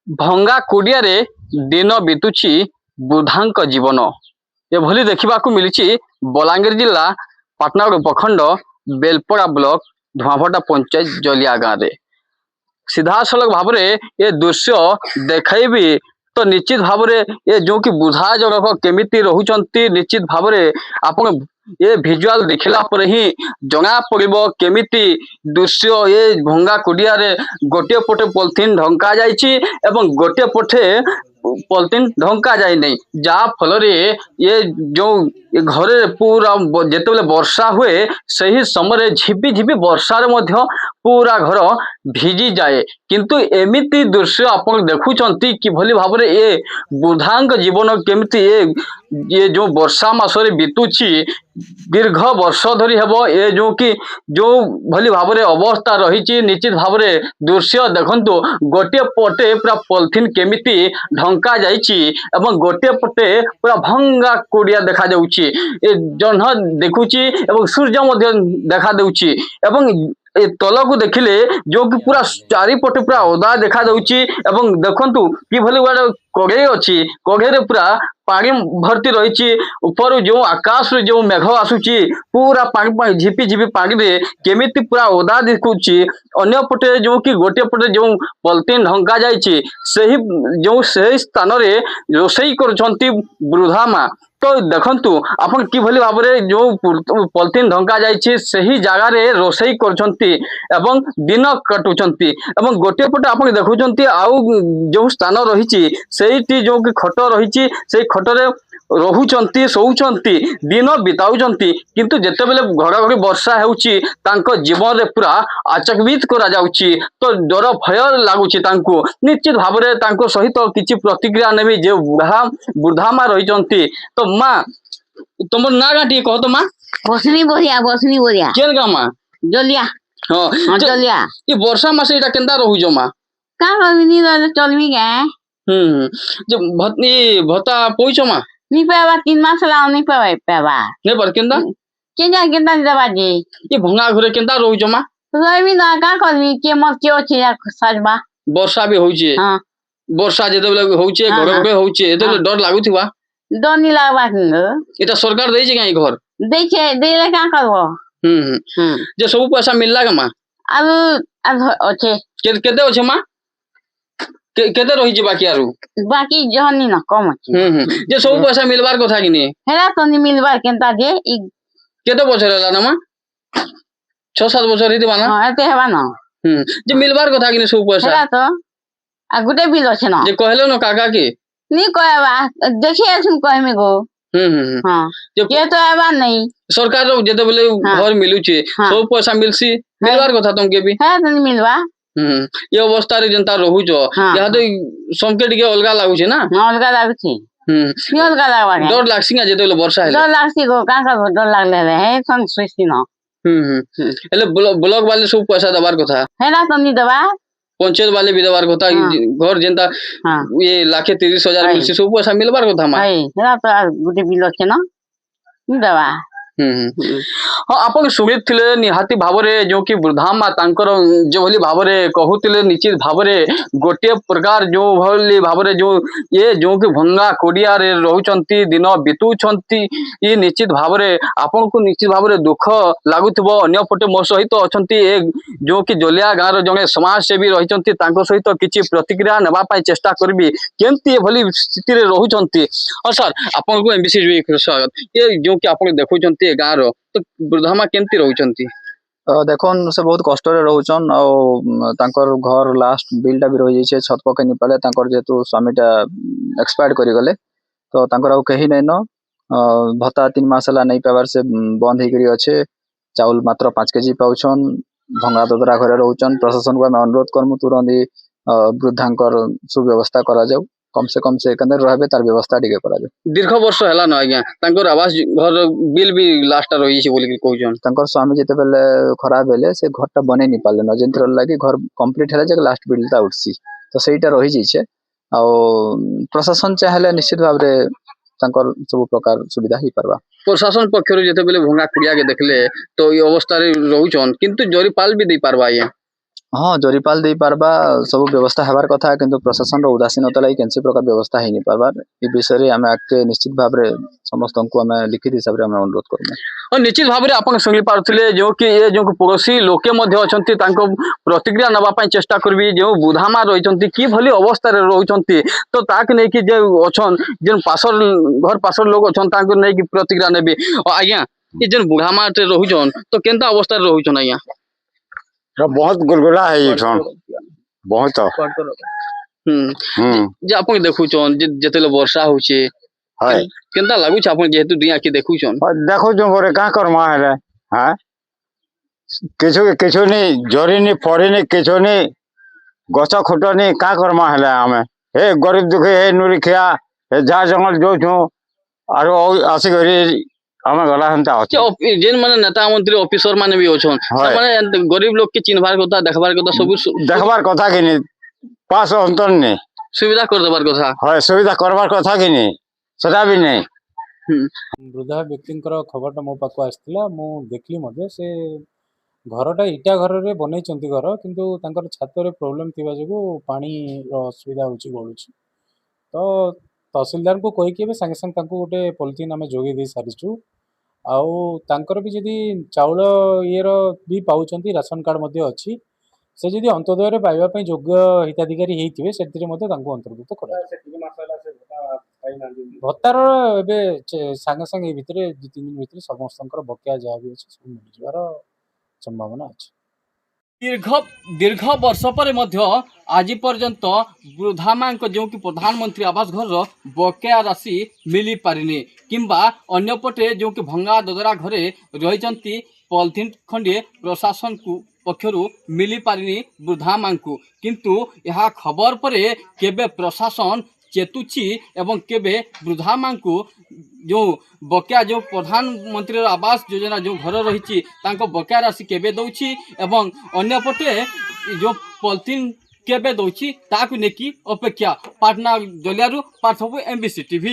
ଭଙ୍ଗା କୁଡ଼ିଆରେ ଦିନ ବିତୁଛି ବୃଦ୍ଧାଙ୍କ ଜୀବନ। ଏଭଳି ଦେଖିବାକୁ ମିଳିଛି ବଲାଙ୍ଗୀର ଜିଲ୍ଲା ପାଟଣାଗଡ଼ ଉପଖଣ୍ଡ ବେଲପଡ଼ା ବ୍ଲକ ଧୂଆଁଭଟା ପଞ୍ଚାୟତ ଜଲିଆ ଗାଁରେ। ସିଧାସଳଖ ଭାବରେ ଏ ଦୃଶ୍ୟ ଦେଖାଇବି ତ ନିଶ୍ଚିତ ଭାବରେ ଏ ଯେଉଁ କି ବୃଦ୍ଧା ଜଣକ କେମିତି ରହୁଛନ୍ତି ନିଶ୍ଚିତ ଭାବରେ ଆପଣ ଏ ଭିଜୁଆଲ ଦେଖିଲା ପରେ ହିଁ ଜଣା ପଡ଼ିବ କେମିତି ଦୃଶ୍ୟ। ଏ ଭଙ୍ଗା କୁଡ଼ିଆରେ ଗୋଟିଏ ପଟେ ପଲିଥିନ ଢଙ୍କା ଯାଇଛି ଏବଂ ଗୋଟିଏ ପଟେ ପଲିଥିନ ଢଙ୍କା ଯାଇନାହିଁ, ଯାହା ଫଳରେ ଏ ଯେଉଁ ଘରେ ପୁରା ଯେତେବେଳେ ବର୍ଷା ହୁଏ ସେହି ସମୟରେ ଝିପି ଝିପି ବର୍ଷାରେ ମଧ୍ୟ ପୁରା ଘର ଭିଜି ଯାଏ। କିନ୍ତୁ ଏମିତି ଦୃଶ୍ୟ ଆପଣ ଦେଖୁଛନ୍ତି କିଭଳି ଭାବରେ ଏ ବୃଦ୍ଧାଙ୍କ ଜୀବନ କେମିତି ଏ ଯେଉଁ ବର୍ଷା ମାସରେ ବିତୁଛି ଦୀର୍ଘ ବର୍ଷ ଧରି ହେବ। ଏ ଯେଉଁ ଭଳି ଭାବରେ ଅବସ୍ଥା ରହିଛି ନିଶ୍ଚିତ ଭାବରେ ଦୃଶ୍ୟ ଦେଖନ୍ତୁ। ଗୋଟିଏ ପଟେ ପୁରା ପଲିଥିନ କେମିତି ଢଙ୍କା ଯାଇଛି ଏବଂ ଗୋଟିଏ ପଟେ ପୁରା ଭଙ୍ଗା କୁଡ଼ିଆ ଦେଖାଯାଉଛି। ଏ ଜହ୍ନ ଦେଖୁଛି ଏବଂ ସୂର୍ଯ୍ୟ ମଧ୍ୟ ଦେଖା ଦେଉଛି ଏବଂ ଏ ତଳକୁ ଦେଖିଲେ ଯୋଉକି ପୁରା ଚାରିପଟେ ପୁରା ଓଦା ଦେଖା ଯାଉଛି ଏବଂ ଦେଖନ୍ତୁ କିଭଳି ଗୋଟେ କଢ଼େଇ ଅଛି, କଢ଼େଇରେ ପୁରା ପାଣି ଭର୍ତ୍ତି ରହିଛି। ଉପରୁ ଯେଉଁ ଆକାଶରୁ ଯେଉଁ ମେଘ ଆସୁଛି ପୁରା ପାଣି ଝିପି ଝିପି ପାଣିରେ କେମିତି ପୁରା ଓଦା ଦେଖୁଛି। ଅନ୍ୟପଟେ ଯେଉଁ କି ଗୋଟିଏ ପଟେ ଯେଉଁ ପଲିଥିନ ଢଙ୍କା ଯାଇଛି ସେହି ସ୍ଥାନରେ ରୋଷେଇ କରୁଛନ୍ତି ବୃଦ୍ଧା ମା। ତ ଦେଖନ୍ତୁ ଆପଣ କିଭଳି ଭାବରେ ଯେଉଁ ପଲିଥିନ ଢଙ୍କା ଯାଇଛି ସେହି ଜାଗାରେ ରୋଷେଇ କରୁଛନ୍ତି ଏବଂ ଦିନ କାଟୁଛନ୍ତି ଏବଂ ଗୋଟିଏ ପଟେ ଆପଣ ଦେଖୁଛନ୍ତି ଆଉ ଯେଉଁ ସ୍ଥାନ ରହିଛି ସେଇଠି ଯେଉଁ କି ଖଟ ରହିଛି ସେଇ ଖଟରେ ରହୁଛନ୍ତି, ଶୋଉଛନ୍ତି, ଦିନ ବିତାଉଛନ୍ତି। କିନ୍ତୁ ଯେତେବେଳେ ଘଡ଼ଘଡ଼ି ବର୍ଷା ହେଉଛି ତାଙ୍କ ଜୀବନରେ ପୁରା ଆଚକବିତ କରାଯାଉଛି। ତ ଡର ଭୟ ଲାଗୁଛି ତାଙ୍କୁ। ନିଶ୍ଚିତ ଭାବରେ ତାଙ୍କ ସହିତ କିଛି ପ୍ରତିକ୍ରିୟା ନେବି ଯେ ବୃଦ୍ଧା ମା ରହିଛନ୍ତି। ତ ମା ତମର ନାଁ ଗାଁ ଟିକେ କହ ତ ମା। ବସନି ବଢିଆ କେନ୍ ଗାଁ ମା? ଜଲିଆ ହଁ ଜଲିଆ। ଏ ବର୍ଷା ମାସେ ଏଇଟା କେନ୍ତା ରହୁଛ ମା? का करबिनी रहले चलबी के ଯେ ଭତ୍ତା ପଇଛ ମା? नी पेवा 3 मास ला नी पेवा ନେ ବାର କେନ୍ତା केन्ता देबा जे ଏ ଭଙ୍ଗା ଘରେ କେନ୍ତା ରହୁଛ ମା? रहबी ना का करबी के मत के अछि सजबा ବର୍ଷା ବି ହଉଛି, हां ବର୍ଷା ଯେତେବେଳେ ହଉଛି ହଁ, ଘଡ଼ଘଡ଼ି ହଉଛି ଯେତେବେଳେ ଡର ଲାଗୁଥିବା। डनी लागबा ଏଟା ସରକାର ଦେଇଛି କାଇଁ ଘର? देखे देले का करबो ଯେ ସବୁ ପଇସା ମିଳିଲା କେ ମା? अब अच्छे କେତେ ଅଛି ମା? କେତେ ରହିଛି ବାକି ଆରୁ? बाकी जहनी ना कम अछि ଯେ ସବୁ ପଇସା ମିଳିବାର କଥା କି ନି? हेरा तो नी मिलबा केन्ता जे इ କେତେ ବছର ହେଲା ନା ମା? 6-7 ବର୍ଷ ହେଇଥିବ ନା? हां एते हेबा ना ଯେ ମିଳିବାର କଥା କି ନି ସବୁ ପଇସା? हेरा तो आ गुटे बिल अछि ना ଯେ କହିଲେ न କାକା କି नी कहबा देखि असुन कहमे गो हां ଯେ ये तो हेबा नहीं सरकार ଯେତେବେଳେ ଘର ମିଳୁଛି ସବୁ ପଇସା ମିଲସି ମିଳିବାର କଥା ତମକେ ବି। हेरा तो नी मिलबा ଏ ଅବସ୍ଥାରେ ଯେନ୍ତା ରହୁଛ ଏହା ତ ସମକେ ଟିକେ ଅଲଗା ଲାଗୁଛି ନା? अलगा लागछि की अलगा लागबा ଡର ଲାଗ୍ସି ନା ଯେତେବେଳେ ବର୍ଷା ହେଲେ? डर लागछि गो का डर लागले हे सन सुइसी न ହେଲେ ବ୍ଲକ ବାଲେ ସବୁ ପଇସା ଦେବାର କଥା, हेरा तो नी देबा ପଞ୍ଚାୟତ ବାଲେ ବି ଦେବାର କଥା। ଘର ଯେନ୍ତା ଇଏ 1,30,000 ମିଲସି ସବୁ ପଇସା ମିଲବାର କଥା ମା। हेरा तो गुटे बिल अछि न नी देबा ହଁ ଆପଣ ଶୁଣିଥିଲେ ନିହାତି ଭାବରେ ଯେଉଁ କି ବୃଦ୍ଧା ମା ତାଙ୍କର ଯେଉଁଭଳି ଭାବରେ କହୁଥିଲେ ନିଶ୍ଚିତ ଭାବରେ ଗୋଟିଏ ପ୍ରକାର ଯେଉଁଭଳି ଭାବରେ ଯେଉଁ କି ଭଙ୍ଗା କୁଡ଼ିଆରେ ରହୁଛନ୍ତି ଦିନ ବିତୁଛନ୍ତି ଇଏ ନିଶ୍ଚିତ ଭାବରେ ଆପଣଙ୍କୁ ନିଶ୍ଚିତ ଭାବରେ ଦୁଃଖ ଲାଗୁଥିବ। ଅନ୍ୟପଟେ ମୋ ସହିତ ଅଛନ୍ତି ଏ ଯେଉଁ କି ଜଲିଆ ଗାଁର ଜଣେ ସମାଜସେବୀ ରହିଛନ୍ତି, ତାଙ୍କ ସହିତ କିଛି ପ୍ରତିକ୍ରିୟା ନେବା ପାଇଁ ଚେଷ୍ଟା କରିବି କେମିତି ଏଭଳି ସ୍ଥିତିରେ ରହୁଛନ୍ତି। ହଁ ସାର୍ ଆପଣଙ୍କୁ MBC ସ୍ୱାଗତ। ଏ ଯେଉଁ କି ଆପଣ ଦେଖୁଛନ୍ତି ଗାଁର ତ ବୃଦ୍ଧା ମା କେମିତି ରହୁଛନ୍ତି? देखन से बहुत कष्ट रोचन आर घर लास्ट बिलटा भी रही जाइए छत पकई नहीं पारे जेहेतु स्वामीटा एक्सपायर्ड कर गले तो कहीं नहीं न भत्ता 3 मास है नहीं पावर से बंद हो अच्छे चाउल मात्र 5 केजी पाउछन भंगा ददरा घरे रोचन। प्रशासन को आम अनुरोध करमु तुरंत वृद्धांकर सुव्यवस्था करा जाऊ कम से रहे तार व्यवस्था टिके करा जाऊ। दीर्घ वर्ष है ना आज्ञा आवास घर बिल भी लास्ट रही बोल स्वामी जिते बेले खराब हेले से घरटा बने नहीं पारे न जिन लगे घर कंप्लीट है लास्ट बिलटा उठसी तो सहीटा रही जाइए आ प्रशासन चाहे निश्चित भाव सब प्रकार सुविधा हो पारबा। प्रशासन पक्षर जिते भंगा कुड़िया के देखले तो ये अवस्था रोचन किंतु जरीपाल भी दे पारबा आज्ञा हाँ जरीपाल दे पारबा सब व्यवस्था हेबार कथा किंतु प्रशासन रो उदासीनता लगी कैंसी प्रकार व्यवस्था है नहीं पारबार ए विषय आम आगे निश्चित भाव में समस्त को आम लिखित हिसाब से अनुरोध करूँ। और निश्चित भाव में आप शुणी पारे जो कि ये जो पड़ोशी लोके अच्छा प्रतिक्रिया नापी चेष्टा करी जो बुधामा रही कि भली अवस्था रोचे तो ताक नहीं कि अच्छा जो पासर घर पासर लोग अच्छा नहीं प्रतिक्रिया नेबी आज्ञा ये जो बुढ़ामा रोचन तो केनता अवस्था रोचन आज्ञा बहुत गुलगुला है ये बहुत जे आपन देखुछन जेतेले वर्षा होचे है केनता लागुछ आपन जेहेतु दुनिया के देखुछन देखो जो बोरे का करमा है हां किछु नहीं जरी नहीं पड़ी नहीं किछु नहीं गछ खुट नहीं का करमा है हमें हे गरीब दुखी हे नुरिखिया हे जा जंगल जो छु आरो आसी गरी हमें गला हंता जे जेन माने नेता मंत्री ऑफिसर माने भी होछन माने गरीब लोग के चिन्हबार कथा देखबार कथा सब देखबार कथा कि नहीं पास अंतर नहीं सुविधा कर देबार कथा है सुविधा करबार कथा कि नहीं सदा भी नहीं वृद्धा व्यक्ति खबर मो पाक आसला मु देखली मधे से घरटा इटा घर रे बनै चंती घर किंतु तांकर छात रे प्रॉब्लम थिबा जगो पानी रो असुविधा होची गळुची तो तहसीलदार को कहि के संगे संग तांको गोटे पॉलिथिन आमे जोगी दे सारिछु आउ तांकर भी जदी चाउल ये रो भी पाउचंती राशन कार्ड मध्ये अछि से जदी अंत्योदय रे पाइबा पई योग्य हिताधिकारी हेइथिबे सेतिरे मध्ये तांको अंतर्भुक्त करा भत्तार एबे संगे संगे भितरे 2-3 दिन भितरे समस्तंकर बकिया जा भी अछि सब मिल जबार संभावना अछि दीर्घ वर्ष पर आज पर्यंत वृद्धा मां जो कि प्रधानमंत्री आवास घर बकेया राशि मिली पारिनी किंबा अन्यपटे जो कि भंगा ददरा घरे रही पॉलिथिन खंडे प्रशासन को पक्षरु मिली पारिनी वृद्धा मां को किंतु यह खबर पर केबे प्रशासन चेतुची एवं केबे वृद्धा मां को जो बकेया जो प्रधानमंत्री आवास योजना जो घर रही बकेया राशि केबे दौची एवं अन्यपटे जो पॉलिथिन केबे दौची ताकु नेकी अपेक्षा पाटना जलियारू पार्थबू MBC TV।